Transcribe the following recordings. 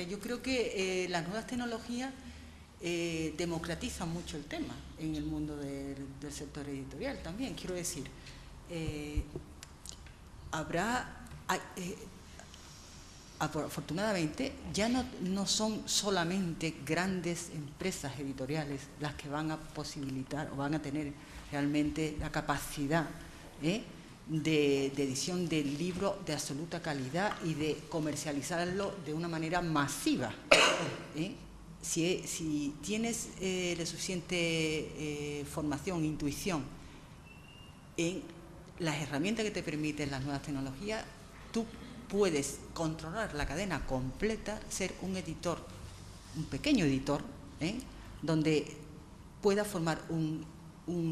Yo creo que las nuevas tecnologías democratizan mucho el tema en el mundo del sector editorial también. Quiero decir, afortunadamente ya no son solamente grandes empresas editoriales las que van a posibilitar o van a tener realmente la capacidad de edición del libro de absoluta calidad y de comercializarlo de una manera masiva. Si tienes la suficiente formación, intuición en las herramientas que te permiten las nuevas tecnologías, tú puedes controlar la cadena completa, ser un editor, un pequeño editor, donde pueda formar un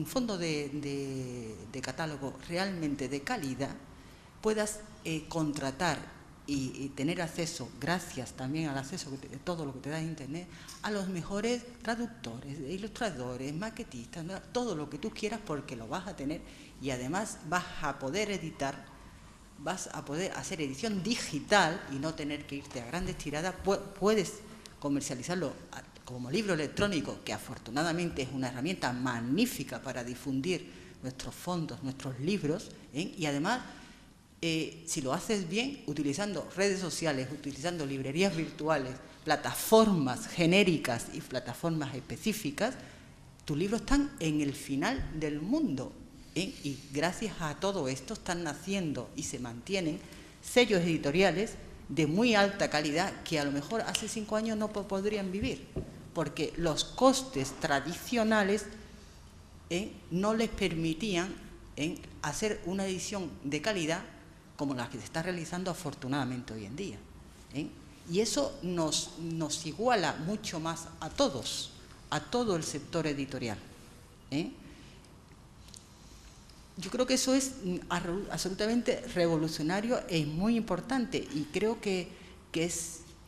fondo de catálogo realmente de calidad, puedas contratar y tener acceso, gracias también al acceso de todo lo que te da Internet, a los mejores traductores, ilustradores, maquetistas, todo lo que tú quieras, porque lo vas a tener y además vas a poder editar, vas a poder hacer edición digital y no tener que irte a grandes tiradas. Puedes comercializarlo como libro electrónico, que afortunadamente es una herramienta magnífica para difundir nuestros fondos, nuestros libros, y además, si lo haces bien, utilizando redes sociales, utilizando librerías virtuales, plataformas genéricas y plataformas específicas, tus libros están en el final del mundo. Y gracias a todo esto están naciendo y se mantienen sellos editoriales de muy alta calidad que a lo mejor hace 5 años no podrían vivir, porque los costes tradicionales no les permitían hacer una edición de calidad como la que se está realizando afortunadamente hoy en día. Y eso nos iguala mucho más a todos, a todo el sector editorial. Yo creo que eso es absolutamente revolucionario e muy importante, y creo que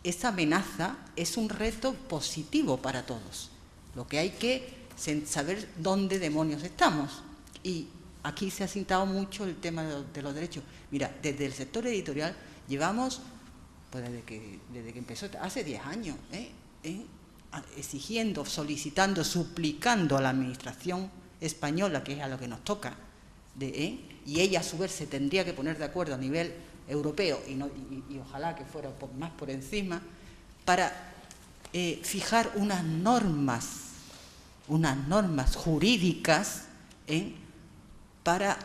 esa amenaza es un reto positivo para todos. Lo que hay que saber dónde demonios estamos. Y aquí se ha citado mucho el tema de los derechos. Mira, desde el sector editorial llevamos, pues desde que empezó, hace 10 años, exigiendo, solicitando, suplicando a la administración española, que es a lo que nos toca, y ella a su vez se tendría que poner de acuerdo a nivel europeo y ojalá que fuera más por encima, para fijar unas normas jurídicas para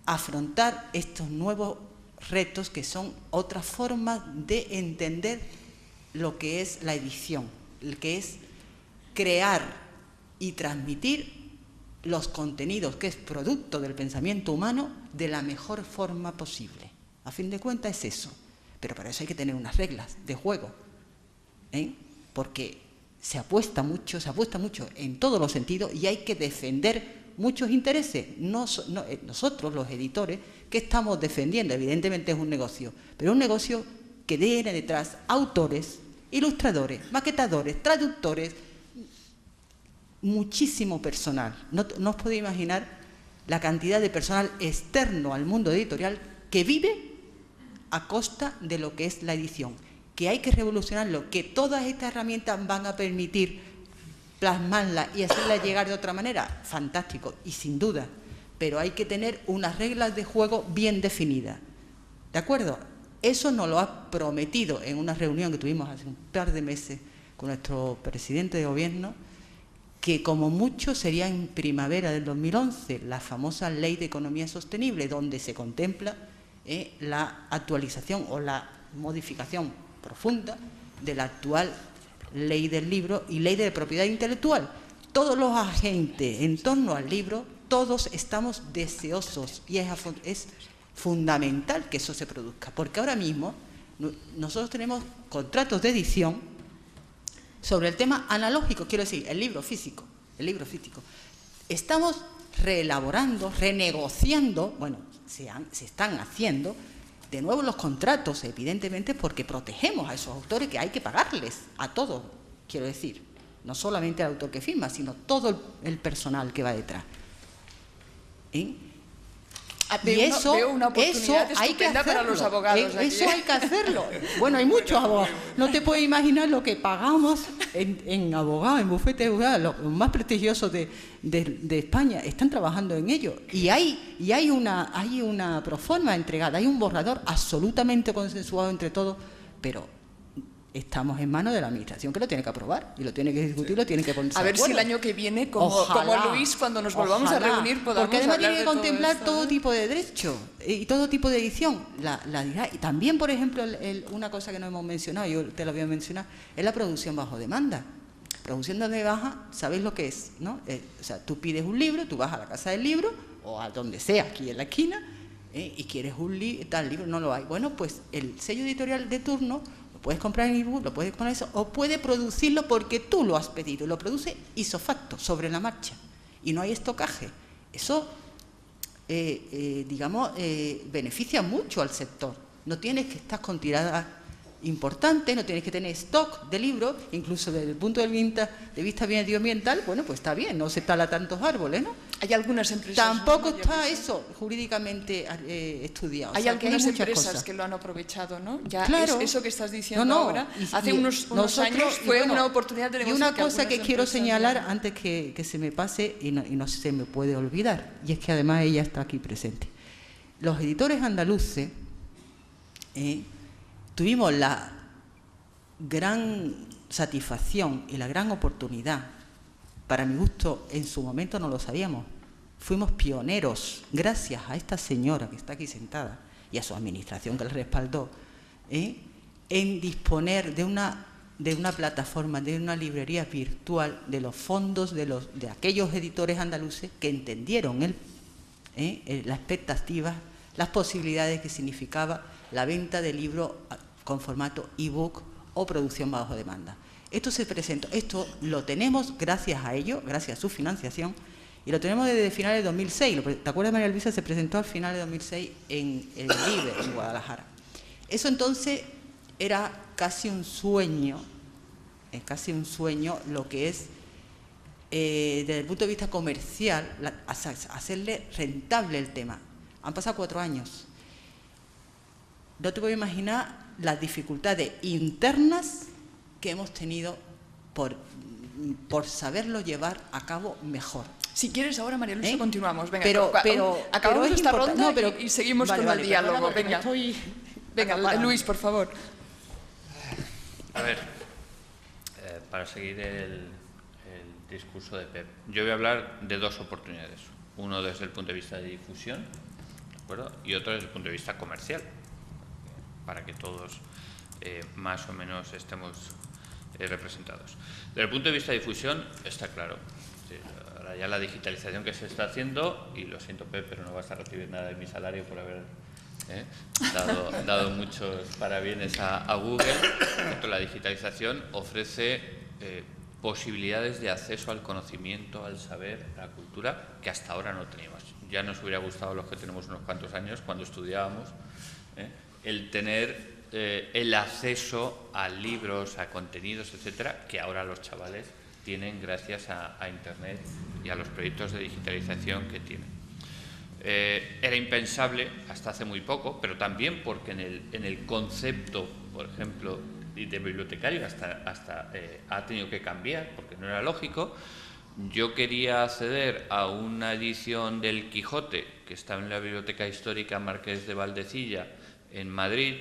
afrontar estos nuevos retos, que son otras formas de entender lo que es la edición, el que es crear y transmitir los contenidos, que es producto del pensamiento humano, de la mejor forma posible. A fin de cuentas es eso, pero para eso hay que tener unas reglas de juego, porque se apuesta mucho en todos los sentidos y hay que defender muchos intereses. Nosotros, los editores, ¿qué estamos defendiendo? Evidentemente es un negocio, pero un negocio que tiene detrás autores, ilustradores, maquetadores, traductores, muchísimo personal. No os podéis imaginar la cantidad de personal externo al mundo editorial que vive a costa de lo que es la edición, que hay que revolucionarlo, que todas estas herramientas van a permitir plasmarla y hacerla llegar de otra manera. Fantástico, y sin duda, pero hay que tener unas reglas de juego bien definidas, ¿de acuerdo? Eso nos lo ha prometido en una reunión que tuvimos hace un par de meses con nuestro presidente de gobierno, que como mucho sería en primavera del 2011, la famosa Ley de Economía Sostenible, donde se contempla la actualización o la modificación profunda de la actual Ley del Libro y Ley de Propiedad Intelectual. Todos los agentes en torno al libro, todos estamos deseosos, y es fundamental que eso se produzca, porque ahora mismo nosotros tenemos contratos de edición sobre el tema analógico, quiero decir, el libro físico. Estamos reelaborando, renegociando, bueno, se están haciendo de nuevo los contratos, evidentemente, porque protegemos a esos autores, que hay que pagarles a todos, quiero decir, no solamente al autor que firma, sino todo el personal que va detrás. Veo una oportunidad estupenda para los abogados. Eso hay que hacerlo. Bueno, hay muchos abogados. No te puedes imaginar lo que pagamos en abogados, en bufetes de abogados, los más prestigiosos de España. Están trabajando en ello. Y hay una proforma entregada, hay un borrador absolutamente consensuado entre todos, pero estamos en manos de la Administración, que lo tiene que aprobar y lo tiene que discutir, lo tiene que poner. A ver si el año que viene, como Luis, cuando nos volvamos a reunir, podamos porque además hablar tiene que contemplar todo tipo de derecho y todo tipo de edición. Y también, por ejemplo, una cosa que no hemos mencionado, yo te la voy a mencionar, es la producción bajo demanda. Producción de baja, ¿sabéis lo que es? ¿No? O sea, tú pides un libro, tú vas a la casa del libro o a donde sea, aquí en la esquina, y quieres tal libro, no lo hay. Bueno, pues el sello editorial de turno lo puedes comprar en ebook, lo puedes poner eso, o puede producirlo porque tú lo has pedido, lo produce ipso facto, sobre la marcha, y no hay estocaje. Eso, digamos, beneficia mucho al sector. No tienes que estar con tiradas importantes, no tienes que tener stock de libros, incluso desde el punto de vista medioambiental, bueno, pues está bien, no se tala tantos árboles, ¿no? Hay algunas empresas... Tampoco está eso jurídicamente estudiado. Hay algunas empresas que lo han aprovechado, ¿no? Ya claro. Eso que estás diciendo ahora, hace unos años fue una oportunidad de negocio. Y una cosa que quiero señalar antes que se me pase y no se me puede olvidar, y es que además ella está aquí presente. Los editores andaluces tuvimos la gran satisfacción y la gran oportunidad, para mi gusto, en su momento no lo sabíamos, fuimos pioneros, gracias a esta señora que está aquí sentada y a su administración que le respaldó, en disponer de una plataforma, de una librería virtual de los fondos de aquellos editores andaluces que entendieron las expectativas, las posibilidades que significaba la venta de libros con formato ebook o producción bajo demanda. Esto se presentó, esto lo tenemos gracias a ello, gracias a su financiación, y lo tenemos desde finales de 2006. ¿Te acuerdas, María Luisa? Se presentó al final de 2006 en el LIBE, en Guadalajara. Eso entonces era casi un sueño lo que es, desde el punto de vista comercial, hacerle rentable el tema. Han pasado 4 años. No te voy a imaginar las dificultades internas que hemos tenido por saberlo llevar a cabo mejor. Si quieres ahora, María Luisa, continuamos. Venga, pero acabamos esta ronda pero, y seguimos con el diálogo. Venga, Luis, por favor. A ver, para seguir el discurso de Pep, yo voy a hablar de 2 oportunidades. Uno desde el punto de vista de difusión, ¿de acuerdo? Y otro desde el punto de vista comercial, para que todos más o menos estemos representados. Desde el punto de vista de difusión está claro. Ahora ya la digitalización que se está haciendo, y lo siento, Pep, pero no vas a recibir nada de mi salario por haber dado muchos parabienes a Google. La digitalización ofrece posibilidades de acceso al conocimiento, al saber, a la cultura, que hasta ahora no teníamos. Ya nos hubiera gustado, los que tenemos unos cuantos años, cuando estudiábamos, el tener el acceso a libros, a contenidos, etcétera, que ahora los chavales tienen gracias a Internet y a los proyectos de digitalización que tienen. Era impensable hasta hace muy poco, pero también porque en el concepto, por ejemplo, de bibliotecario hasta ha tenido que cambiar, porque no era lógico. Yo quería acceder a una edición del Quijote que estaba en la Biblioteca Histórica Marqués de Valdecilla en Madrid,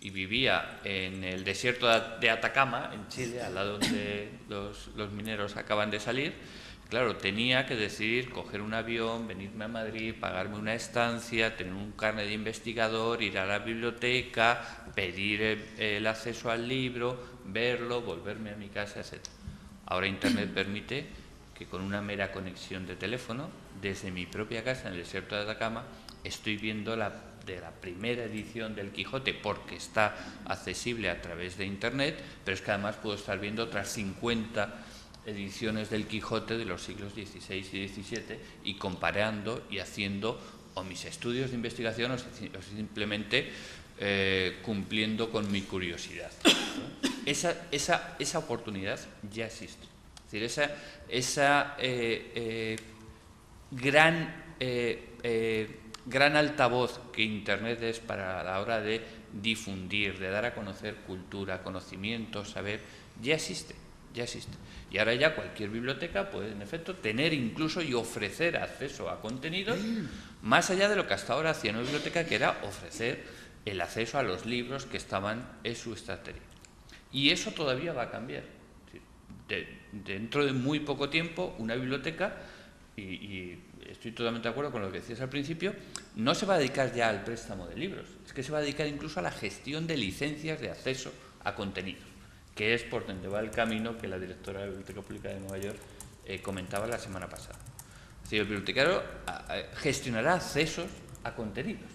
y vivía en el desierto de Atacama, en Chile, al lado donde los mineros acaban de salir. Claro, tenía que decidir coger un avión, venirme a Madrid, pagarme una estancia, tener un carnet de investigador, ir a la biblioteca, pedir el acceso al libro, verlo, volverme a mi casa, etc. Ahora Internet permite que con una mera conexión de teléfono, desde mi propia casa en el desierto de Atacama, estoy viendo de la primera edición del Quijote, porque está accesible a través de Internet, pero es que además puedo estar viendo otras 50 ediciones del Quijote de los siglos XVI y XVII y comparando y haciendo o mis estudios de investigación o simplemente cumpliendo con mi curiosidad. Esa oportunidad ya existe. Es decir, esa gran gran altavoz que Internet es para la hora de difundir, de dar a conocer cultura, conocimiento, saber, ya existe, ya existe. Y ahora ya cualquier biblioteca puede, en efecto, tener incluso y ofrecer acceso a contenidos más allá de lo que hasta ahora hacía una biblioteca, que era ofrecer el acceso a los libros que estaban en su estantería. Y eso todavía va a cambiar. Dentro de muy poco tiempo, una biblioteca, y estoy totalmente de acuerdo con lo que decías al principio, no se va a dedicar ya al préstamo de libros, es que se va a dedicar incluso a la gestión de licencias de acceso a contenidos, que es por donde va el camino que la directora de la Biblioteca Pública de Nueva York comentaba la semana pasada. Es decir, el bibliotecario gestionará accesos a contenidos,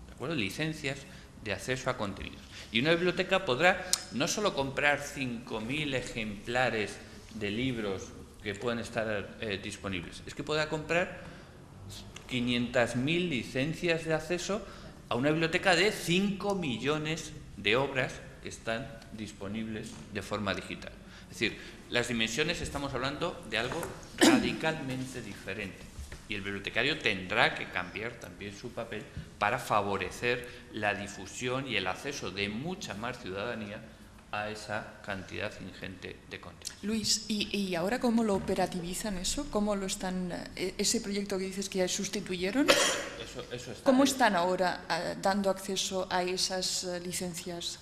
¿de acuerdo? Licencias de acceso a contenidos. Y una biblioteca podrá no solo comprar 5.000 ejemplares de libros que pueden estar disponibles, es que podrá comprar 500.000 licencias de acceso a una biblioteca de 5 millones de obras que están disponibles de forma digital. Es decir, las dimensiones, estamos hablando de algo radicalmente diferente. Y el bibliotecario tendrá que cambiar también su papel para favorecer la difusión y el acceso de mucha más ciudadanía a esa cantidad ingente de contenido. Luis, ¿y ahora cómo lo operativizan eso? ¿Cómo lo están, ese proyecto que dices que ya sustituyeron? Eso está. ¿Cómo están ahora dando acceso a esas licencias?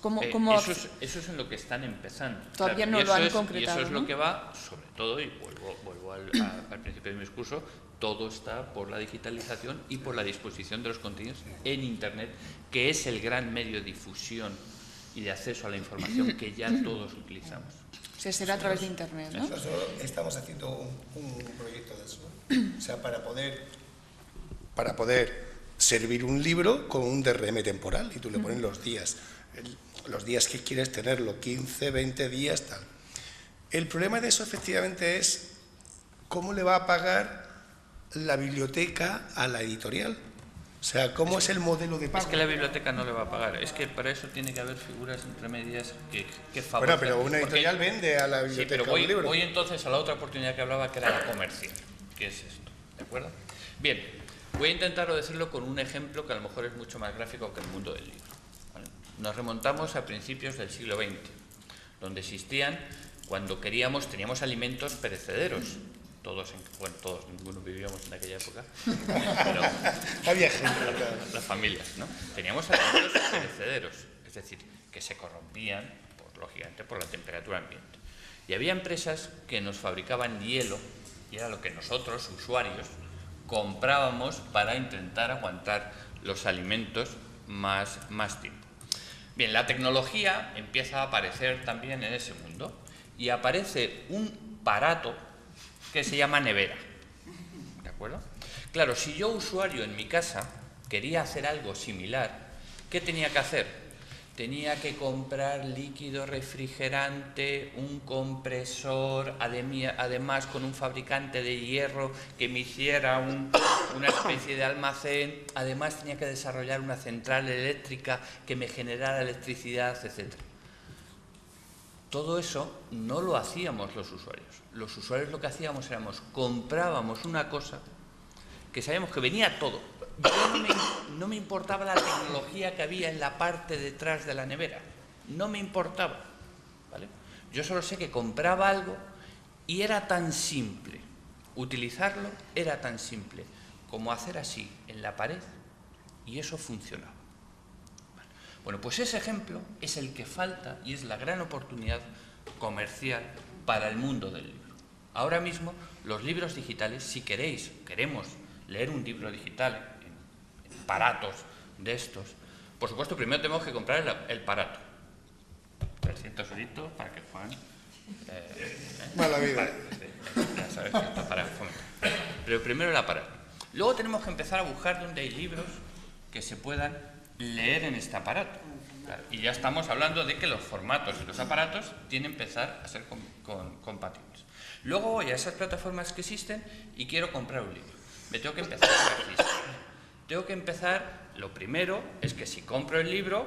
Eso es en lo que están empezando. Todavía no lo han concretado. Y eso es lo que va, sobre todo, y vuelvo al principio de mi discurso, todo está por la digitalización y por la disposición de los contenidos en Internet, que es el gran medio de difusión y de acceso a la información que ya todos utilizamos. O sea, será a través de Internet, ¿no? Nosotros estamos haciendo un proyecto de eso. O sea, para poder servir un libro con un DRM temporal, y tú le pones los días que quieres tenerlo, 15, 20 días, tal. El problema de eso, efectivamente, es cómo le va a pagar la biblioteca a la editorial. O sea, ¿cómo es el modelo de pago? Es que la biblioteca no le va a pagar, es que para eso tiene que haber figuras intermedias que favorezcan. Bueno, pero una editorial vende a la biblioteca un libro. Voy entonces a la otra oportunidad que hablaba, que era la comercial, que es esto, ¿de acuerdo? Bien, voy a intentar decirlo con un ejemplo que a lo mejor es mucho más gráfico que el mundo del libro, ¿vale? Nos remontamos a principios del siglo XX, donde existían, cuando teníamos alimentos perecederos. Todos, ninguno vivíamos en aquella época, pero había gente, las familias, ¿no? Teníamos alimentos perecederos, es decir, que se corrompían, lógicamente, por la temperatura ambiente. Y había empresas que nos fabricaban hielo, y era lo que nosotros, usuarios, comprábamos para intentar aguantar los alimentos más tiempo. Bien, la tecnología empieza a aparecer también en ese mundo, y aparece un aparato que se llama nevera, ¿de acuerdo? Claro, si yo, usuario, en mi casa quería hacer algo similar, ¿qué tenía que hacer? Tenía que comprar líquido refrigerante, un compresor, además con un fabricante de hierro que me hiciera una especie de almacén, además tenía que desarrollar una central eléctrica que me generara electricidad, etc. Todo eso no lo hacíamos los usuarios. Los usuarios lo que hacíamos comprábamos una cosa que sabíamos que venía todo. No me importaba la tecnología que había en la parte detrás de la nevera. No me importaba, ¿vale? Yo solo sé que compraba algo y era tan simple. Utilizarlo era tan simple como hacer así en la pared y eso funcionaba. Bueno, pues ese ejemplo es el que falta y es la gran oportunidad comercial para el mundo del libro. Ahora mismo, los libros digitales, si queremos leer un libro digital en aparatos de estos, por supuesto, primero tenemos que comprar el aparato. 300 euritos para que Juan... Mala vida. Ya sabes, para fomentar. Pero primero el aparato. Luego tenemos que empezar a buscar dónde hay libros que se puedan leer en este aparato. Claro, y ya estamos hablando de que los formatos y los aparatos tienen que empezar a ser compatibles. Luego voy a esas plataformas que existen y quiero comprar un libro. Me tengo que empezar a registrar. Lo primero es que si compro el libro,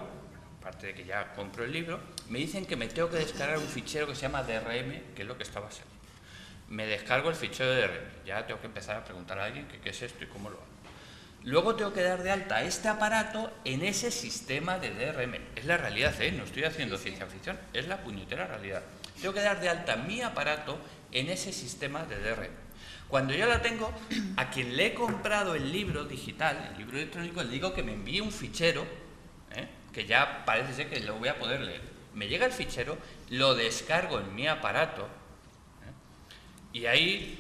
aparte de que ya compro el libro, me dicen que me tengo que descargar un fichero que se llama DRM, que es lo que estaba saliendo. Me descargo el fichero de DRM. Ya tengo que empezar a preguntar a alguien qué es esto y cómo lo hago. luego tengo que dar de alta este aparato en ese sistema de DRM. Es la realidad, no estoy haciendo ciencia ficción, es la puñetera realidad. Tengo que dar de alta mi aparato en ese sistema de DRM. Cuando yo la tengo, a quien le he comprado el libro digital, el libro electrónico, le digo que me envíe un fichero, que ya parece ser que lo voy a poder leer. Me llega el fichero, lo descargo en mi aparato, y ahí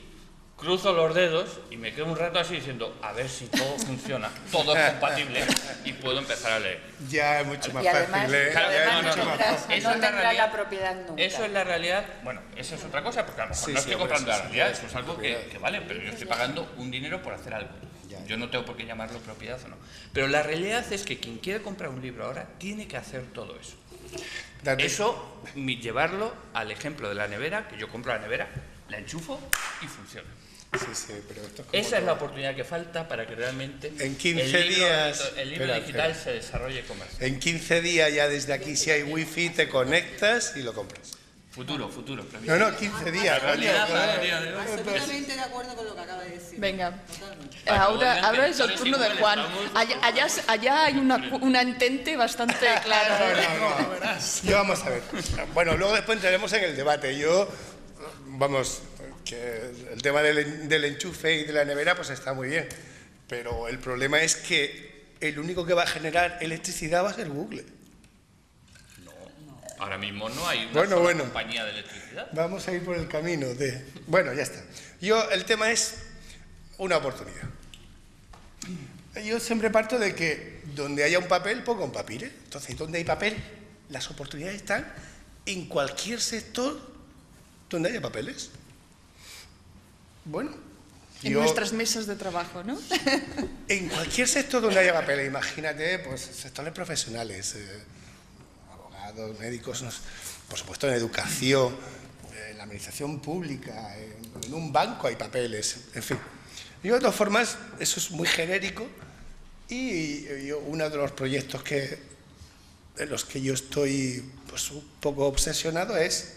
cruzo los dedos y me quedo un rato así diciendo, a ver si todo funciona, todo es compatible y puedo empezar a leer. Ya es mucho más y además, fácil. no tendrá la propiedad nunca. Eso es la realidad. Bueno, eso es otra cosa, porque a lo mejor no estoy comprando la realidad, eso es algo que vale, pero yo estoy pagando un dinero por hacer algo. Yo no tengo por qué llamarlo propiedad o no. Pero la realidad es que quien quiere comprar un libro ahora tiene que hacer todo eso. Eso, llevarlo al ejemplo de la nevera, que yo compro la nevera, la enchufo y funciona. Sí, pero esto es esa es la oportunidad que falta para que realmente en 15 días, el libro digital se desarrolle comercial. En 15 días ya desde aquí, si hay wifi, te conectas y lo compras. Futuro. No, 15 días. Absolutamente de acuerdo con lo que acaba de decir. Venga. Totalmente. Ahora es el turno de Juan. Allá hay una entente bastante clara. No. Yo vamos a ver. Bueno, luego después entraremos en el debate. Que el tema del enchufe y de la nevera pues está muy bien, pero el problema es que el único que va a generar electricidad va a ser Google. No, ahora mismo no hay una sola compañía de electricidad. Vamos a ir por el camino de... Bueno, ya está. El tema es una oportunidad. Yo siempre parto de que donde haya un papel, ponga un papel. Entonces, donde hay papel, las oportunidades están en cualquier sector donde haya papeles. Bueno, en nuestras mesas de trabajo, ¿no? En cualquier sector donde haya papeles, imagínate, pues sectores profesionales, abogados, médicos, por supuesto en educación, en la administración pública, en un banco hay papeles, en fin. Y de todas formas, eso es muy genérico y uno de los proyectos en los que yo estoy pues, un poco obsesionado es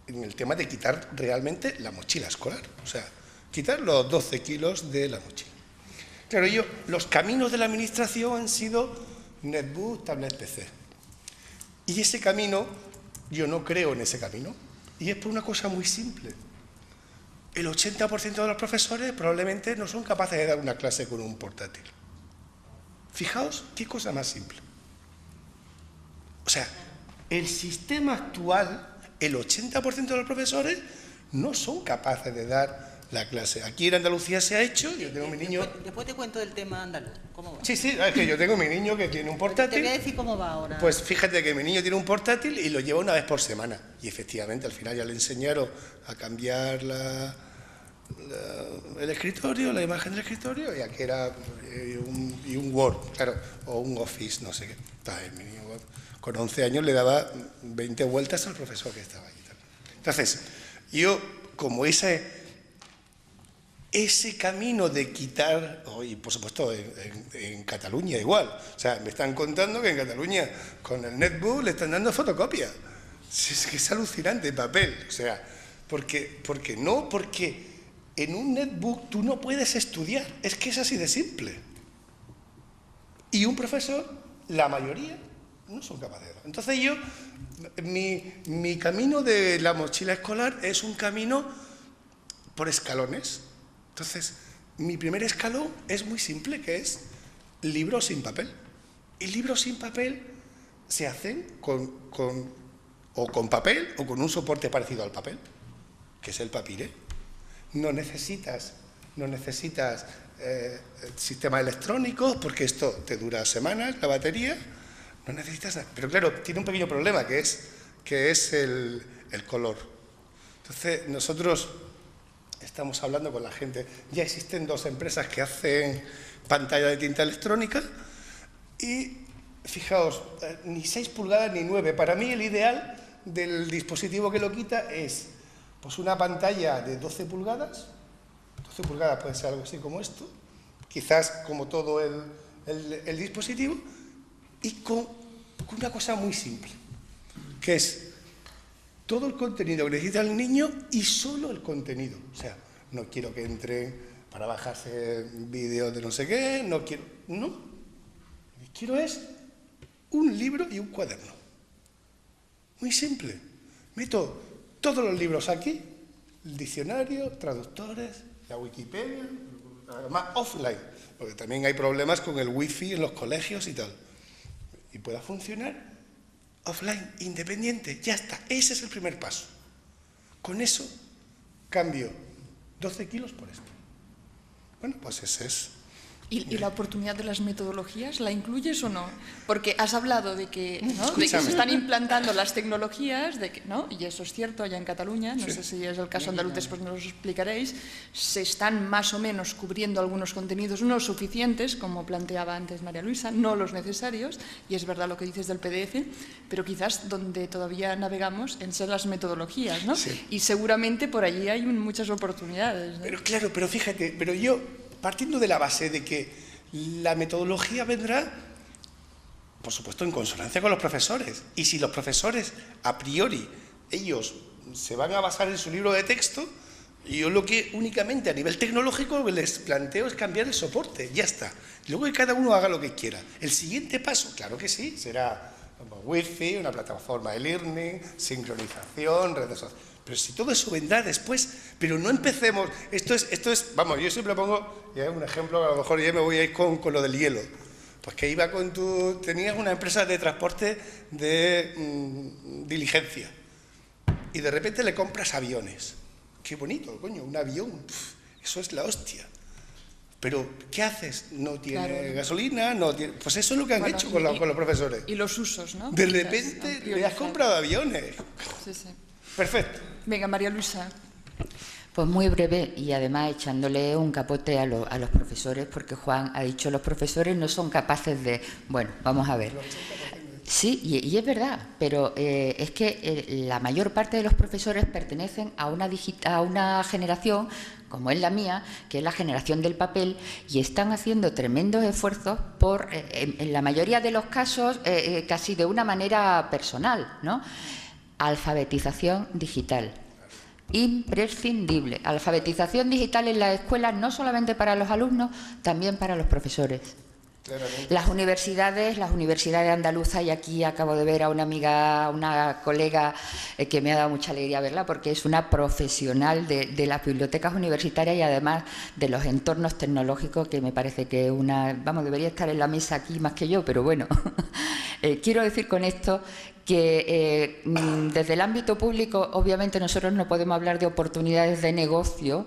en el tema de quitar realmente la mochila escolar, o sea, quitar los 12 kilos de la mochila. Claro, los caminos de la administración han sido netbook, tablet, PC. Y ese camino, yo no creo en ese camino. Y es por una cosa muy simple. El 80% de los profesores probablemente no son capaces de dar una clase con un portátil. Fijaos qué cosa más simple. O sea, el sistema actual, el 80% de los profesores no son capaces de dar la clase. Aquí en Andalucía se ha hecho, yo tengo mi niño... Después te cuento del tema andaluz, ¿cómo va? Sí, es que yo tengo mi niño que tiene un portátil. Te voy a decir cómo va ahora. Pues fíjate que mi niño tiene un portátil y lo lleva una vez por semana. Y efectivamente, al final ya le enseñaron a cambiar el escritorio, la imagen del escritorio, y aquí era un Word, claro, o un Office, no sé qué. Entonces, mi niño con 11 años le daba 20 vueltas al profesor que estaba ahí. Entonces, yo, como ese camino de quitar, y por supuesto en Cataluña igual, o sea, me están contando que en Cataluña con el netbook le están dando fotocopia. Es que es alucinante el papel, o sea, porque en un netbook tú no puedes estudiar, es que es así de simple. Y un profesor, la mayoría, no son capaces de. Entonces mi camino de la mochila escolar es un camino por escalones. Entonces, mi primer escalón es muy simple, que es libros sin papel. Y libros sin papel se hacen con papel o con un soporte parecido al papel, que es el papire. No necesitas sistemas electrónicos, porque esto te dura semanas, la batería. No necesitas nada. Pero claro, tiene un pequeño problema, que es el color. Entonces, nosotros estamos hablando con la gente. Ya existen 2 empresas que hacen pantalla de tinta electrónica y, fijaos, ni 6 pulgadas ni 9. Para mí el ideal del dispositivo que lo quita es pues una pantalla de 12 pulgadas. 12 pulgadas puede ser algo así como esto, quizás como todo el dispositivo, y con una cosa muy simple, que es todo el contenido que necesita el niño y solo el contenido. O sea, no quiero que entren para bajarse vídeos de no sé qué, no quiero... No, lo que quiero es un libro y un cuaderno. Muy simple. Meto todos los libros aquí, el diccionario, traductores, la Wikipedia, además offline, porque también hay problemas con el wifi en los colegios y tal. Y pueda funcionar offline, independiente, ya está. Ese es el primer paso. Con eso cambio 12 kilos por esto. Bueno, pues ese es. ¿Y la oportunidad de las metodologías la incluyes o no? Porque has hablado de que, ¿no?, de que se están implantando las tecnologías, de que, ¿no?, y eso es cierto allá en Cataluña, no sé si es el caso andaluz, después nos lo explicaréis, se están más o menos cubriendo algunos contenidos no suficientes, como planteaba antes María Luisa, no los necesarios, y es verdad lo que dices del PDF, pero quizás donde todavía navegamos en ser las metodologías, ¿no? Sí. Y seguramente por allí hay muchas oportunidades, ¿no? Pero claro, pero fíjate, pero yo, partiendo de la base de que la metodología vendrá, por supuesto, en consonancia con los profesores. Y si los profesores, a priori, ellos se van a basar en su libro de texto, yo lo que únicamente a nivel tecnológico les planteo es cambiar el soporte, ya está. Luego que cada uno haga lo que quiera. El siguiente paso, claro que sí, será wifi, una plataforma de learning, sincronización, redes sociales. Pero si todo eso vendrá después, pero no empecemos, esto es, vamos, yo siempre pongo un ejemplo, a lo mejor ya me voy a ir con lo del hielo, pues que iba tenías una empresa de transporte de diligencia y de repente le compras aviones, qué bonito, coño, un avión, eso es la hostia. Pero, ¿qué haces? No tiene gasolina, no tiene... Pues eso es lo que han hecho con los profesores. Y los usos, ¿no? De repente le has comprado aviones. Sí, sí. Perfecto. Venga, María Luisa. Pues muy breve y además echándole un capote a los profesores, porque Juan ha dicho los profesores no son capaces de... Bueno, vamos a ver. Sí, y es verdad, pero es que la mayor parte de los profesores pertenecen a una generación, como es la mía, que es la generación del papel, y están haciendo tremendos esfuerzos por, en la mayoría de los casos, casi de una manera personal, ¿no? Alfabetización digital. Imprescindible. Alfabetización digital en las escuelas, no solamente para los alumnos, también para los profesores. Las universidades andaluzas, y aquí acabo de ver a una amiga, una colega que me ha dado mucha alegría verla, porque es una profesional de las bibliotecas universitarias y además de los entornos tecnológicos, que me parece que debería estar en la mesa aquí más que yo, pero bueno. Quiero decir con esto que desde el ámbito público, obviamente nosotros no podemos hablar de oportunidades de negocio.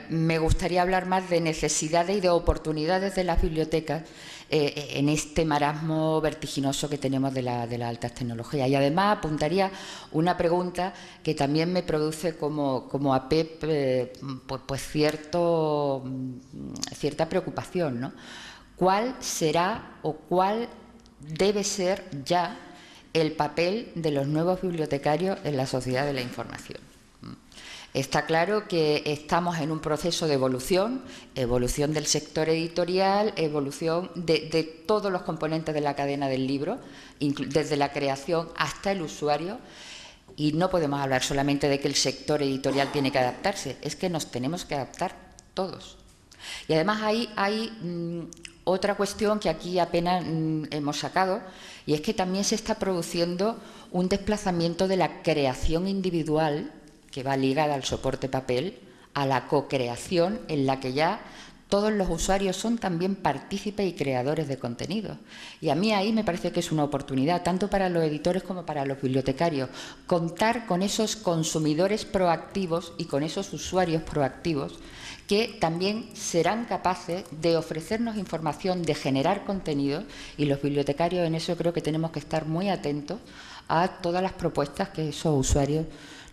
Me gustaría hablar más de necesidades y de oportunidades de las bibliotecas en este marasmo vertiginoso que tenemos de las altas tecnologías. Y además apuntaría una pregunta que también me produce como a Pep pues cierta preocupación, ¿no? ¿Cuál será o cuál debe ser ya el papel de los nuevos bibliotecarios en la sociedad de la información? Está claro que estamos en un proceso de evolución del sector editorial, evolución de todos los componentes de la cadena del libro, desde la creación hasta el usuario, y no podemos hablar solamente de que el sector editorial tiene que adaptarse, es que nos tenemos que adaptar todos. Y además hay otra cuestión que aquí apenas hemos sacado, y es que también se está produciendo un desplazamiento de la creación individual, que va ligada al soporte papel, a la co-creación, en la que ya todos los usuarios son también partícipes y creadores de contenido. Y a mí ahí me parece que es una oportunidad, tanto para los editores como para los bibliotecarios, contar con esos consumidores proactivos y con esos usuarios proactivos que también serán capaces de ofrecernos información, de generar contenido, y los bibliotecarios en eso creo que tenemos que estar muy atentos a todas las propuestas que esos usuarios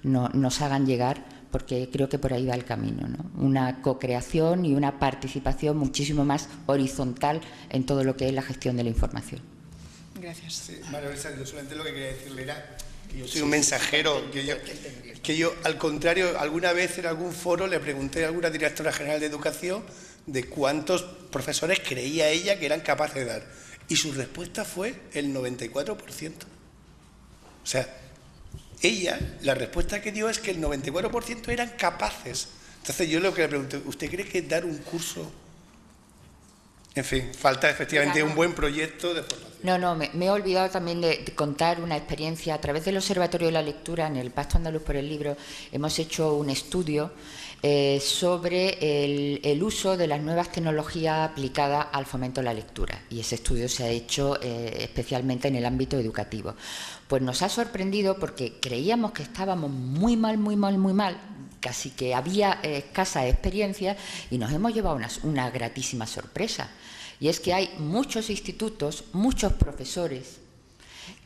nos hagan llegar, porque creo que por ahí va el camino, ¿no? Una co-creación y una participación muchísimo más horizontal en todo lo que es la gestión de la información. Gracias. Sí, María Luisa, yo solamente lo que quería decirle era que yo soy un mensajero, que yo al contrario, alguna vez en algún foro le pregunté a alguna directora general de educación de cuántos profesores creía ella que eran capaces de dar, y su respuesta fue el 94%. O sea, ella, la respuesta que dio es que el 94% eran capaces Entonces yo lo que le pregunto, ¿usted cree que dar un curso... En fin, falta efectivamente un buen proyecto de formación? No, me he olvidado también de contar una experiencia. A través del Observatorio de la Lectura, en el Pacto Andaluz por el Libro, hemos hecho un estudio sobre el uso de las nuevas tecnologías aplicadas al fomento de la lectura. Y ese estudio se ha hecho especialmente en el ámbito educativo. Pues nos ha sorprendido porque creíamos que estábamos muy mal, casi que había escasa experiencia, y nos hemos llevado una gratísima sorpresa. Y es que hay muchos institutos, muchos profesores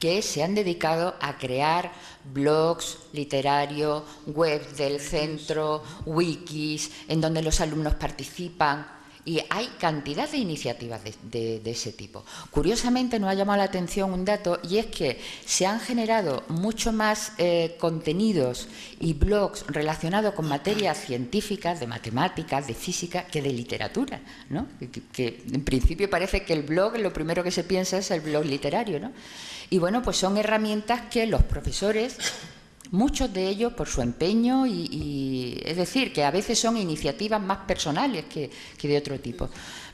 que se han dedicado a crear blogs literarios, webs del centro, wikis, en donde los alumnos participan. Y hay cantidad de iniciativas de ese tipo. Curiosamente nos ha llamado la atención un dato, y es que se han generado mucho más contenidos y blogs relacionados con materias científicas, de matemáticas, de física, que de literatura, ¿no? Que en principio parece que el blog, lo primero que se piensa es el blog literario, ¿no? Y bueno, pues son herramientas que los profesores, muchos de ellos por su empeño, y es decir, que a veces son iniciativas más personales que de otro tipo.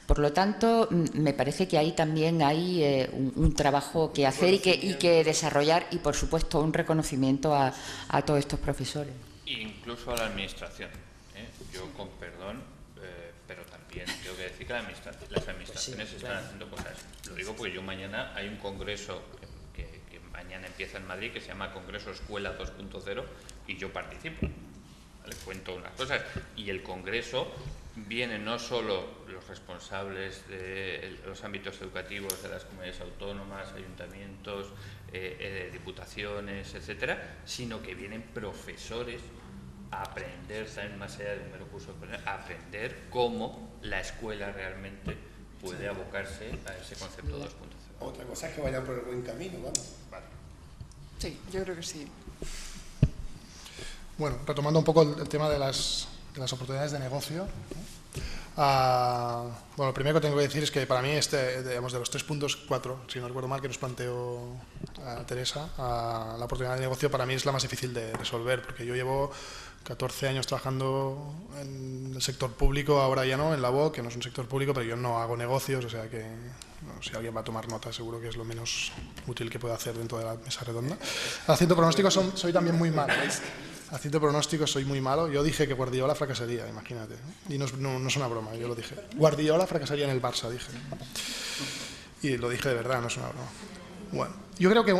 Por lo tanto, me parece que ahí también hay un trabajo que hacer y que desarrollar, y por supuesto un reconocimiento a todos estos profesores. Incluso a la administración. Yo, con perdón, pero también tengo que decir que las administraciones están haciendo cosas. Lo digo porque yo mañana hay un congreso que mañana empieza en Madrid, que se llama Congreso Escuela 2.0, y yo participo. Les cuento unas cosas. Y el Congreso viene no solo los responsables de los ámbitos educativos de las comunidades autónomas, ayuntamientos, diputaciones, etcétera, sino que vienen profesores a aprender, saben más allá de un mero curso, a aprender cómo la escuela realmente puede abocarse a ese concepto 2.0. Otra cosa es que vayan por el buen camino, vamos. Vale. Sí, yo creo que sí. Bueno, retomando un poco el tema de las oportunidades de negocio, ¿no? Bueno, lo primero que tengo que decir es que para mí, digamos, de los 3 puntos, 4, si no recuerdo mal, que nos planteó Teresa, la oportunidad de negocio para mí es la más difícil de resolver, porque yo llevo 14 años trabajando en el sector público, ahora ya no, en la BOC, que no es un sector público, pero yo no hago negocios, o sea que si alguien va a tomar nota seguro que es lo menos útil que pueda hacer dentro de la mesa redonda. Haciendo pronósticos soy también muy malo. Haciendo pronósticos soy muy malo. Yo dije que Guardiola fracasaría, imagínate. Y no es una broma, yo lo dije. Guardiola fracasaría en el Barça, dije. Y lo dije de verdad, no es una broma. Bueno, yo creo que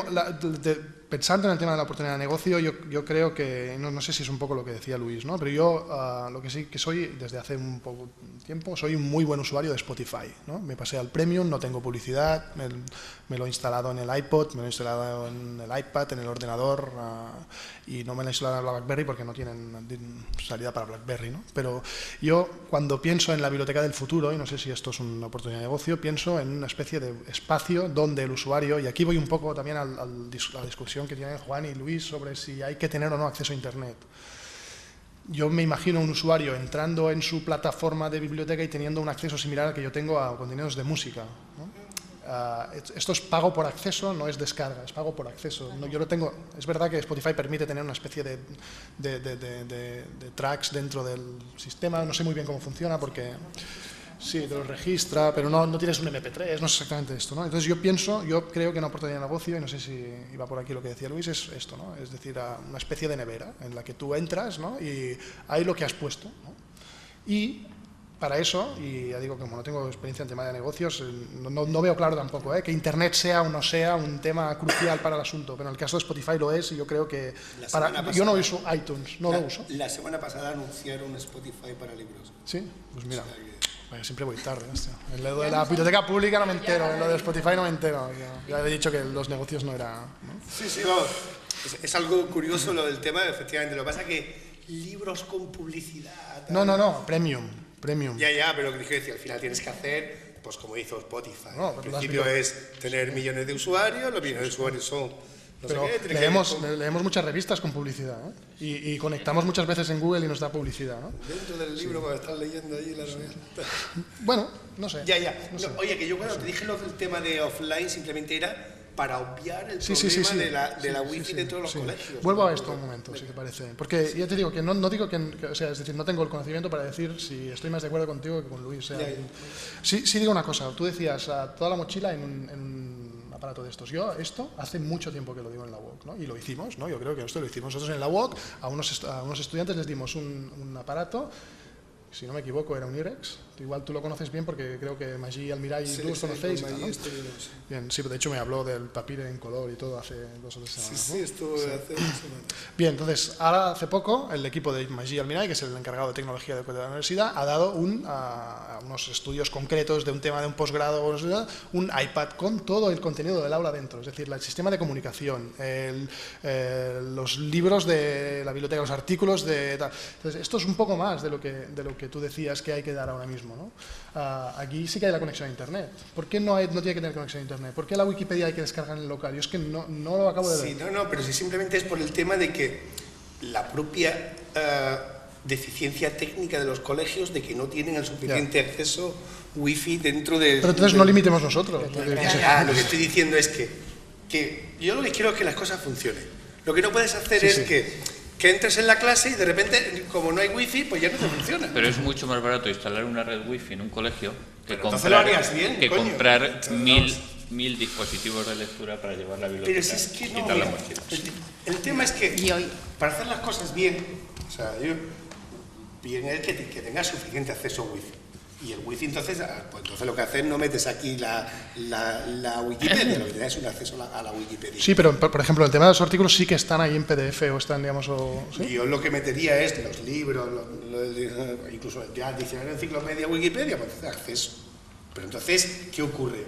pensando en el tema de la oportunidad de negocio, yo creo que, no sé si es un poco lo que decía Luis, ¿no? Pero yo lo que sí que soy, desde hace un poco tiempo, soy un muy buen usuario de Spotify, ¿no? Me pasé al Premium, no tengo publicidad, me lo he instalado en el iPod, me lo he instalado en el iPad, en el ordenador, y no me lo he instalado en la BlackBerry porque no tienen salida para BlackBerry, ¿no? Pero yo, cuando pienso en la biblioteca del futuro, y no sé si esto es una oportunidad de negocio, pienso en una especie de espacio donde el usuario, y aquí voy un poco también a la discusión que tienen Juan y Luis sobre si hay que tener o no acceso a Internet. Yo me imagino un usuario entrando en su plataforma de biblioteca y teniendo un acceso similar al que yo tengo a contenidos de música, ¿no? Esto es pago por acceso, no es descarga, es pago por acceso. No, yo lo tengo. Es verdad que Spotify permite tener una especie de tracks dentro del sistema, no sé muy bien cómo funciona porque sí, te lo registra, pero no tienes un MP3, no es exactamente esto, ¿no? Entonces yo creo que una oportunidad de negocio, y no sé si iba por aquí lo que decía Luis, es esto, ¿no? Es decir, una especie de nevera en la que tú entras, ¿no? Y hay lo que has puesto, ¿no? Y para eso, y ya digo que como no tengo experiencia en tema de negocios, no veo claro tampoco que Internet sea o no sea un tema crucial para el asunto, pero en el caso de Spotify lo es, y yo creo que yo no uso iTunes, no lo uso. La semana pasada anunciaron Spotify para libros. Sí, pues mira. Siempre voy tarde, hostia. En lo de la biblioteca pública no me entero, en lo de Spotify no me entero. Ya he dicho que los negocios no era, ¿no? Sí, vamos. Es algo curioso lo del tema, efectivamente. Lo que pasa es que libros con publicidad... No, premium. Ya, pero lo que dije, al final tienes que hacer, pues como hizo Spotify. No, al principio es tener millones de usuarios, los millones de usuarios son... Pero leemos muchas revistas con publicidad, ¿eh? Y conectamos muchas veces en Google y nos da publicidad, ¿no? Dentro del libro, cuando estás leyendo ahí la novela. Bueno, no sé. Ya. No sé. Oye, que yo cuando te dije lo del tema de offline, simplemente era para obviar el problema de la wifi dentro de los colegios. Vuelvo a esto un momento, si te parece. Porque ya te digo que no digo que, o sea, es decir, no tengo el conocimiento para decir si estoy más de acuerdo contigo que con Luis. O sea, sí digo una cosa, tú decías toda la mochila en un aparato de estos. Yo esto hace mucho tiempo que lo digo en la UOC, ¿no? Y lo hicimos, ¿no? Yo creo que esto lo hicimos nosotros en la UOC, a unos estudiantes les dimos un aparato, si no me equivoco era un IREX, igual tú lo conoces bien porque creo que Magí, Almiray y tú los conocéis. ¿No? Bien, sí, de hecho me habló del papiro en color y todo hace 2 o 3 semanas. Sí, estuvo hace 2 semanas. Bien, entonces, ahora hace poco el equipo de Magí Almiray, que es el encargado de tecnología de la universidad, ha dado unos estudios concretos de un tema de un posgrado, un iPad con todo el contenido del aula dentro, es decir, el sistema de comunicación, los libros de la biblioteca, los artículos de tal. Entonces, esto es un poco más de lo que tú decías que hay que dar ahora mismo, ¿no? Aquí sí que hay la conexión a Internet. ¿Por qué no tiene que tener conexión a Internet? ¿Por qué la Wikipedia hay que descargar en el local? Yo es que no lo acabo de ver. Sí, pero si simplemente es por el tema de que la propia deficiencia técnica de los colegios, de que no tienen el suficiente acceso wifi dentro de... Pero entonces no limitemos nosotros. Lo que estoy diciendo es que yo lo que quiero es que las cosas funcionen. Lo que no puedes hacer es que entres en la clase y de repente, como no hay wifi, pues ya no te funciona. Pero es mucho más barato instalar una red wifi en un colegio que comprar 1000 dispositivos de lectura para llevar la biblioteca. Pero si es que no, quitar la mochila. El tema es que para hacer las cosas bien, o sea, bien es que tengas suficiente acceso a wifi. Y el wifi, entonces lo que haces no metes aquí la Wikipedia, lo que te da es un acceso a la Wikipedia. Sí, pero por ejemplo, el tema de los artículos sí que están ahí en PDF o están, digamos, ¿sí? Yo lo que metería es los libros, incluso ya el diccionario, enciclopedia, Wikipedia, pues acceso. Pero entonces, ¿qué ocurre?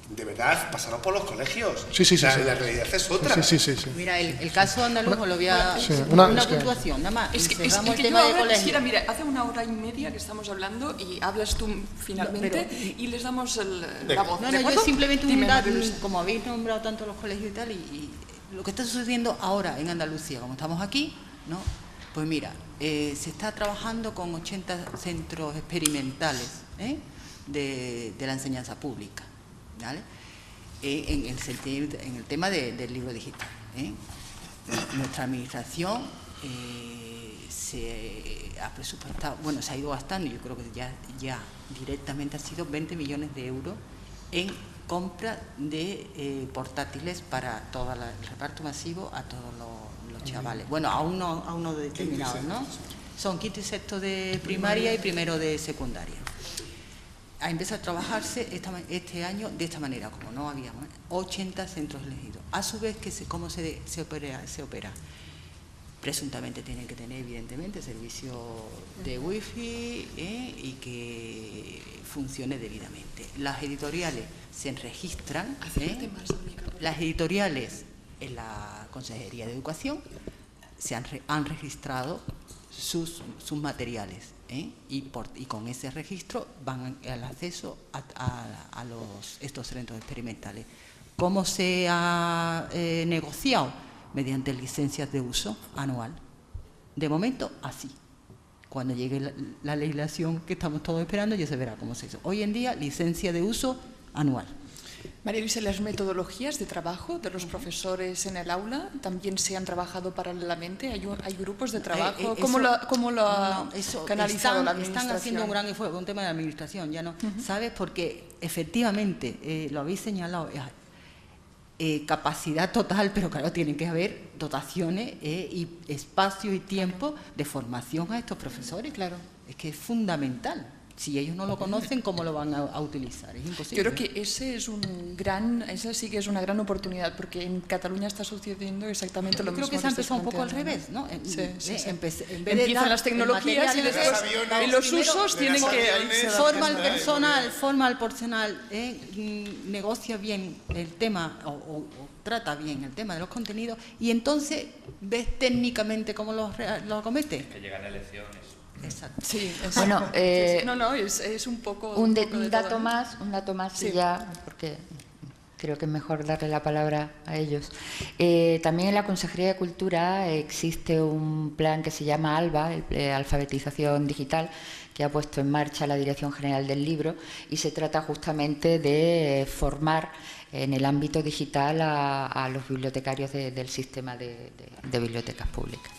De verdad, pasaron por los colegios. Sí. La realidad es otra. Sí. Mira, el caso andaluz lo voy a... una puntuación, nada más. Es que el yo ahora quisiera, mira, hace 1 hora y media que estamos hablando y hablas tú finalmente y les damos la voz. No, yo simplemente un dato, como habéis nombrado tanto los colegios y tal, y lo que está sucediendo ahora en Andalucía, como estamos aquí, ¿no? Pues mira, se está trabajando con 80 centros experimentales de la enseñanza pública. ¿Vale? En el tema del libro digital. Nuestra administración se ha presupuestado, bueno, se ha ido gastando, yo creo que ya directamente ha sido 20 millones de euros en compra de portátiles para todo el reparto masivo a todos los chavales. Bueno, a uno determinados, ¿no? Son quinto y sexto de primaria y primero de secundaria. Ha empezado a trabajarse este año de esta manera, como no había 80 centros elegidos. A su vez, ¿cómo se opera? Presuntamente tienen que tener, evidentemente, servicio de wifi y que funcione debidamente. Las editoriales se registran, las editoriales en la Consejería de Educación han registrado sus materiales. Y con ese registro van al acceso a estos centros experimentales. ¿Cómo se ha negociado? Mediante licencias de uso anual. De momento, así. Cuando llegue la legislación que estamos todos esperando, ya se verá cómo se hizo. Hoy en día, licencia de uso anual. María Luisa, las metodologías de trabajo de los profesores en el aula también se han trabajado paralelamente. ¿Hay grupos de trabajo? ¿Cómo lo ha canalizado la administración? Están haciendo un gran esfuerzo, un tema de administración, ya no. ¿Sabes? Porque efectivamente, lo habéis señalado, capacidad total, pero claro, tienen que haber dotaciones y espacio y tiempo de formación a estos profesores. Claro, es que es fundamental. Si ellos no lo conocen, ¿cómo lo van a utilizar? Es imposible. Yo creo que esa sí que es una gran oportunidad, porque en Cataluña está sucediendo exactamente lo mismo. Creo que se ha empezado un poco al revés, ¿no? Sí. Empiezan las tecnologías y después los usos tienen que... Forma al personal, negocia bien el tema o trata bien el tema de los contenidos y entonces ves técnicamente cómo lo acomete. Que llegan elecciones. Exacto. Sí, bueno, es un poco... Un dato más sí. Y ya, porque creo que es mejor darle la palabra a ellos. También en la Consejería de Cultura existe un plan que se llama ALBA, Alfabetización Digital, que ha puesto en marcha la Dirección General del Libro y se trata justamente de formar en el ámbito digital a los bibliotecarios del sistema de bibliotecas públicas.